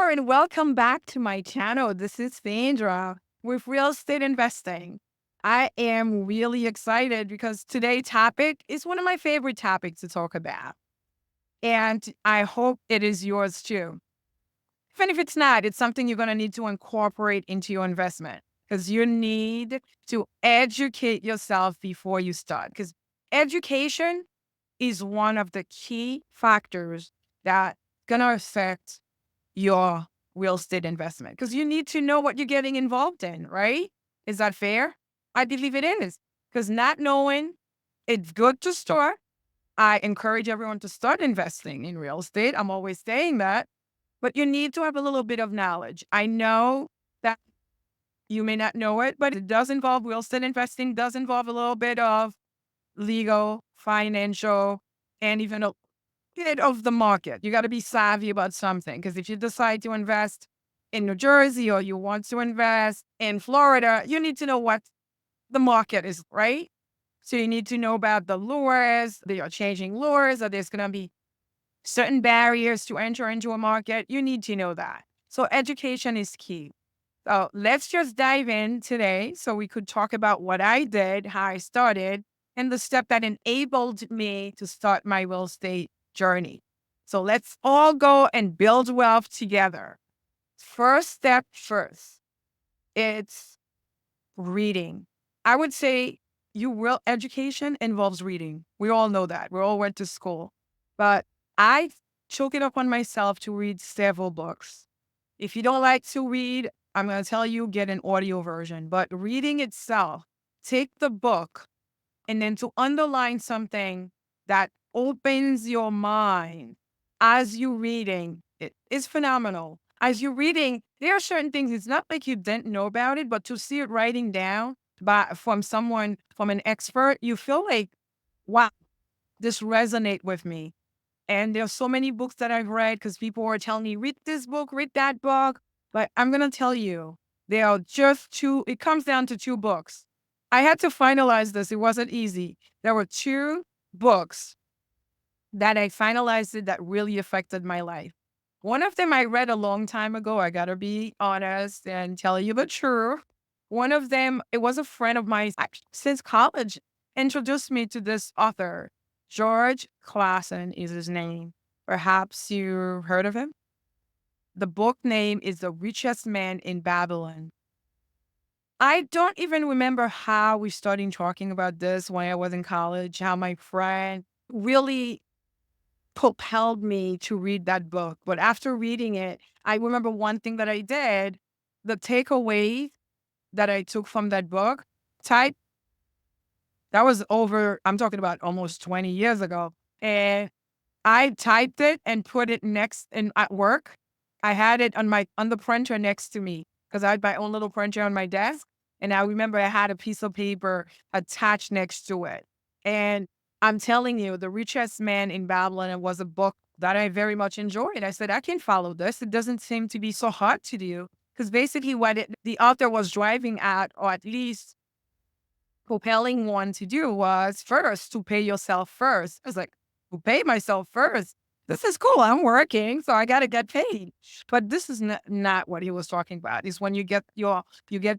there, and welcome back to my channel. This is Phaedra with real estate investing. I am really excited because today's topic is one of my favorite topics to talk about. And I hope it is yours too. Even if it's not, it's something you're going to need to incorporate into your investment because you need to educate yourself before you start. Because education is one of the key factors that going to affect your real estate investment because you need to know what you're getting involved in, right? Is that fair? I believe it is because not knowing, it's good to start. I encourage everyone to start investing in real estate. I'm always saying that, but you need to have a little bit of knowledge. I know that you may not know it, but it does involve real estate investing, does involve a little bit of legal, financial, and even a bit of the market. You got to be savvy about something because if you decide to invest in New Jersey or you want to invest in Florida, you need to know what the market is, right? So you need to know about the lures. They are changing lures, or there's going to be certain barriers to enter into a market. You need to know that. So education is key. So let's just dive in today so we could talk about what I did, how I started, and the step that enabled me to start my real estate journey. So let's all go and build wealth together. First step first, it's reading. I would say you real education involves reading. We all know that. We all went to school. But I took it upon myself to read several books. If you don't like to read, I'm going to tell you get an audio version. But reading itself, take the book and then to underline something that opens your mind as you're reading, it is phenomenal. As you're reading, there are certain things, it's not like you didn't know about it, but to see it writing down from someone, from an expert, you feel like, wow, this resonate with me. And there's so many books that I've read because people were telling me, read this book, read that book. But I'm going to tell you, there are just two, it comes down to two books. I had to finalize this. It wasn't easy. There were two books that I finalized it that really affected my life. One of them I read a long time ago. I got to be honest and tell you the truth. One of them, it was a friend of mine since college, introduced me to this author. George Clason is his name. Perhaps you heard of him. The book name is The Richest Man in Babylon. I don't even remember how we started talking about this when I was in college, how my friend really propelled me to read that book. But after reading it, I remember one thing that I did, the takeaway that I took from that book, type that was over, I'm talking about almost 20 years ago. And I typed it and put it next in at work. I had it on the printer next to me because I had my own little printer on my desk. And I remember I had a piece of paper attached next to it. And I'm telling you, The Richest Man in Babylon, it was a book that I very much enjoyed. I said, I can follow this. It doesn't seem to be so hard to do. Because basically the author was driving at, or at least propelling one to do, was first to pay yourself first. I was like, to pay myself first. This is cool. I'm working, so I got to get paid. But this is not what he was talking about. Is when you get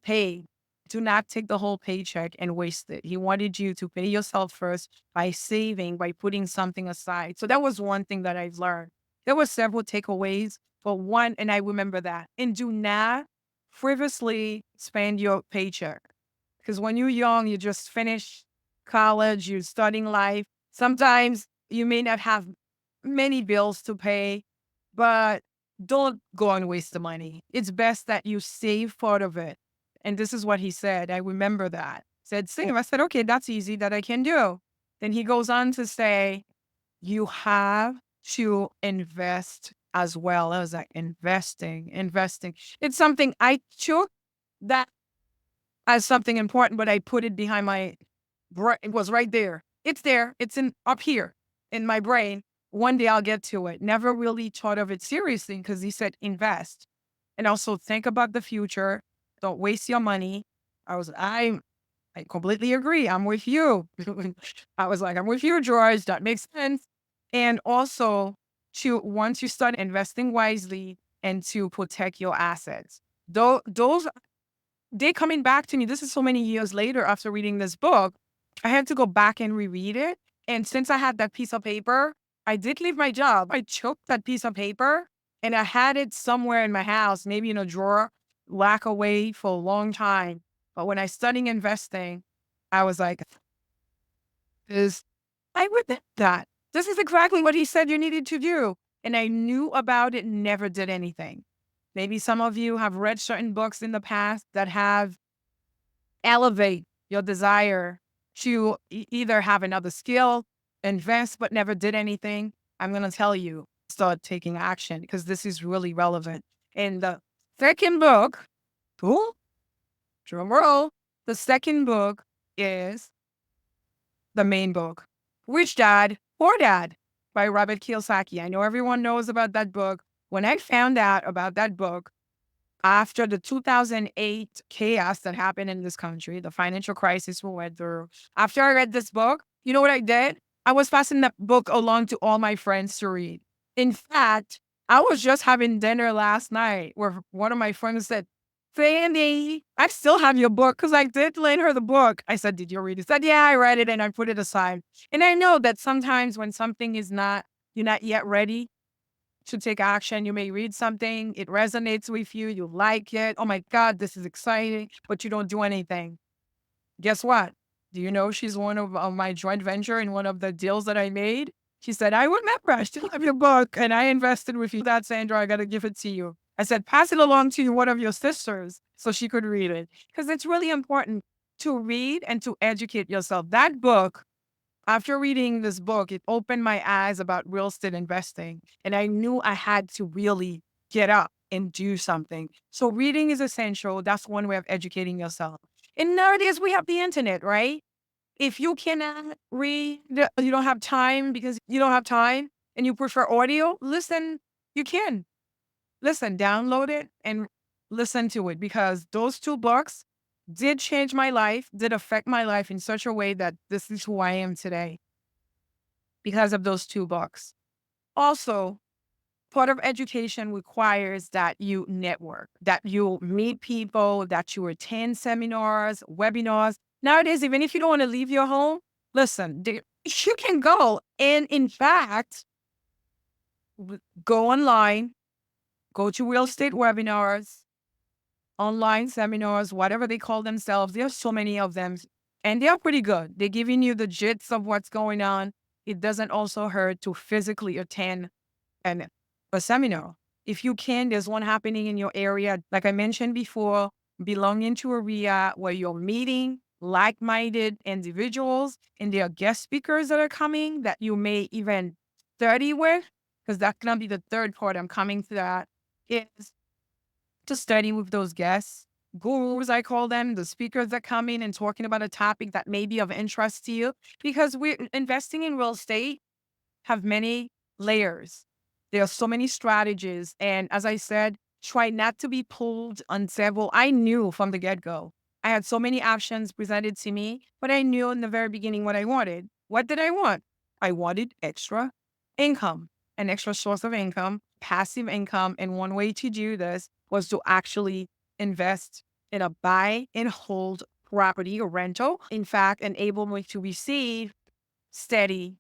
paid. Do not take the whole paycheck and waste it. He wanted you to pay yourself first by saving, by putting something aside. So that was one thing that I've learned. There were several takeaways, but one, and I remember that. And do not frivolously spend your paycheck. Because when you're young, you just finish college, you're starting life. Sometimes you may not have many bills to pay, but don't go and waste the money. It's best that you save part of it. And this is what he said. I remember that. Said, save. I said, okay, that's easy, that I can do. Then he goes on to say, you have to invest as well. I was like, investing. It's something I took that as something important, but I put it behind my brain. It was right there. It's there. It's in up here in my brain. One day I'll get to it. Never really thought of it seriously because he said invest. And also think about the future. Don't waste your money. I completely agree. I'm with you. I was like, I'm with you, George. That makes sense. And also, to once you start investing wisely, and to protect your assets. Those they coming back to me. This is so many years later after reading this book. I had to go back and reread it. And since I had that piece of paper, I did leave my job. I took that piece of paper and I had it somewhere in my house, maybe in a drawer, locked away for a long time. But when I studied investing, I was like, this, I would do that. This is exactly what he said you needed to do. And I knew about it, never did anything. Maybe some of you have read certain books in the past that have elevate your desire to either have another skill, invest, but never did anything. I'm going to tell you, start taking action because this is really relevant. In the second book, cool, drum roll, the second book is the main book, Rich Dad, Poor Dad by Robert Kiyosaki. I know everyone knows about that book. When I found out about that book, after the 2008 chaos that happened in this country, the financial crisis we went through, after I read this book, you know what I did? I was passing that book along to all my friends to read. In fact, I was just having dinner last night where one of my friends said, Sandy, I still have your book because I did lend her the book. I said, did you read it? She said, yeah, I read it and I put it aside. And I know that sometimes when something is not, you're not yet ready to take action. You may read something, it resonates with you, you like it. Oh my God, this is exciting, but you don't do anything. Guess what? Do you know she's one of my joint venture in one of the deals that I made? She said, I remember, I still have your book and I invested with you. That, Sandra, I got to give it to you. I said, pass it along to one of your sisters so she could read it. Because it's really important to read and to educate yourself. That book, after reading this book, it opened my eyes about real estate investing. And I knew I had to really get up and do something. So reading is essential. That's one way of educating yourself. And nowadays we have the internet, right? If you cannot read, you don't have time because you don't have time and you prefer audio, listen, you can. Listen, download it and listen to it because those two books did change my life, did affect my life in such a way that this is who I am today because of those two books. Also, part of education requires that you network, that you meet people, that you attend seminars, webinars. Nowadays, even if you don't want to leave your home, listen, you can go. And in fact, go online, go to real estate webinars, online seminars, whatever they call themselves. There's so many of them, and they're pretty good. They're giving you the gist of what's going on. It doesn't also hurt to physically attend a seminar. If you can, there's one happening in your area. Like I mentioned before, belonging to a RIA where you're meeting like-minded individuals and there are guest speakers that are coming that you may even study with, because that's going to be the third part. I'm coming to that, is to study with those guests, gurus, I call them, the speakers that come in and talking about a topic that may be of interest to you, because we're investing in real estate have many layers. There are so many strategies. And as I said, try not to be pulled on several. I knew from the get-go. I had so many options presented to me, but I knew in the very beginning what I wanted. What did I want? I wanted extra income, an extra source of income, passive income. And one way to do this was to actually invest in a buy and hold property or rental. In fact, enable me to receive steady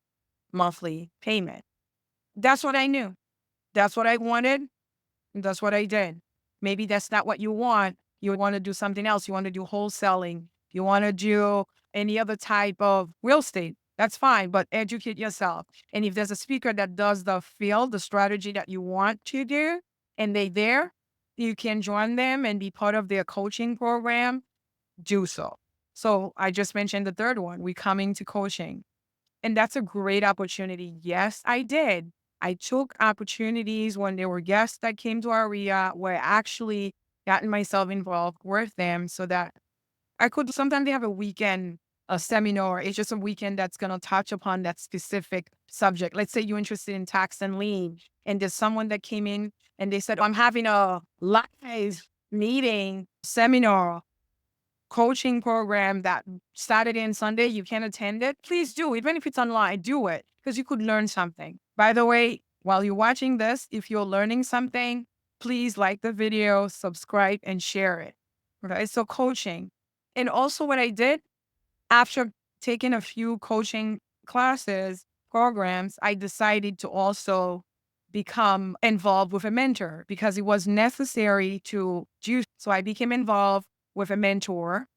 monthly payment. That's what I knew. That's what I wanted. That's what I did. Maybe that's not what you want. You want to do something else. You want to do wholesaling. You want to do any other type of real estate. That's fine, but educate yourself. And if there's a speaker that does the field, the strategy that you want to do, and they there, you can join them and be part of their coaching program, do so. So I just mentioned the third one, we coming to coaching. And that's a great opportunity. Yes, I did. I took opportunities when there were guests that came to our area where I actually gotten myself involved with them so that I could sometimes they have a weekend, a seminar. It's just a weekend that's going to touch upon that specific subject. Let's say you're interested in tax and lien, and there's someone that came in and they said, I'm having a live meeting seminar coaching program that Saturday and Sunday you can attend it, please do. Even if it's online, do it because you could learn something. By the way, while you're watching this, if you're learning something, please like the video, subscribe, and share it. Okay. So coaching. And also what I did after taking a few coaching classes, programs, I decided to also become involved with a mentor because it was necessary to do. So I became involved with a mentor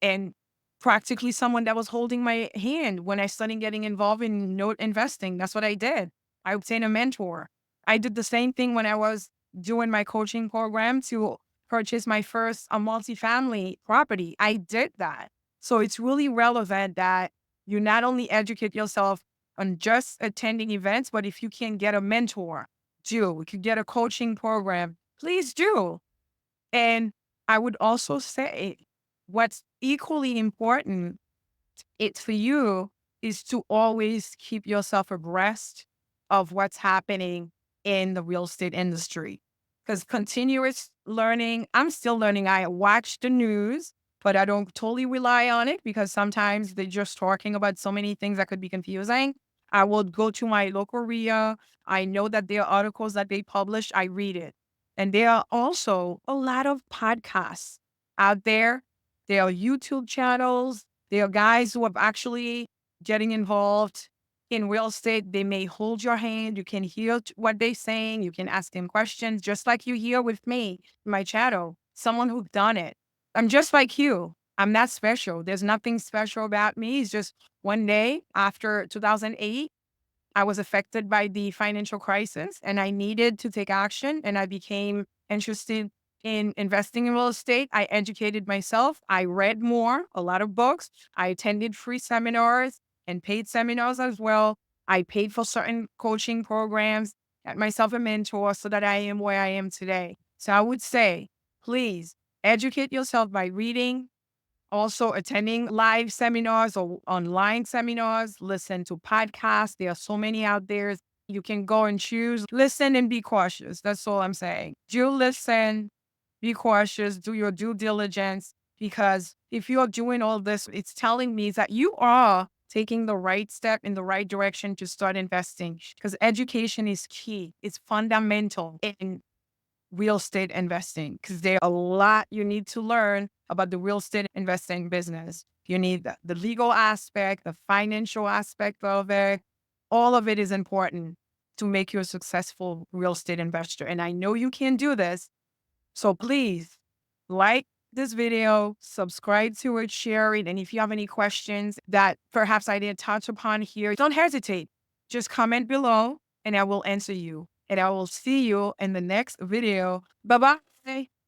and practically someone that was holding my hand when I started getting involved in note investing. That's what I did. I obtained a mentor. I did the same thing when I was doing my coaching program to purchase my first multifamily property. I did that. So it's really relevant that you not only educate yourself on just attending events, but if you can get a mentor, do. If you get a coaching program, please do. And I would also say what's equally important it's for you is to always keep yourself abreast of what's happening in the real estate industry. Because continuous learning, I'm still learning. I watch the news, but I don't totally rely on it because sometimes they're just talking about so many things that could be confusing. I will go to my local RIA. I know that there are articles that they publish. I read it. And there are also a lot of podcasts out there. There are YouTube channels. There are guys who are actually getting involved in real estate. They may hold your hand. You can hear what they're saying. You can ask them questions, just like you hear with me, my channel, someone who's done it. I'm just like you. I'm not special. There's nothing special about me. It's just one day after 2008, I was affected by the financial crisis and I needed to take action and I became interested in investing in real estate. I educated myself. I read more, a lot of books. I attended free seminars and paid seminars as well. I paid for certain coaching programs, got myself a mentor so that I am where I am today. So I would say, please educate yourself by reading, also attending live seminars or online seminars, listen to podcasts. There are so many out there. You can go and choose. Listen and be cautious. That's all I'm saying. Do listen, be cautious, do your due diligence. Because if you're doing all this, it's telling me that you are taking the right step in the right direction to start investing. Because education is key, it's fundamental in real estate investing because there are a lot you need to learn about the real estate investing business. You need the legal aspect, the financial aspect of it. All of it is important to make you a successful real estate investor. And I know you can do this. So please like this video, subscribe to it, share it. And if you have any questions that perhaps I didn't touch upon here, don't hesitate. Just comment below and I will answer you. And I will see you in the next video. Bye-bye.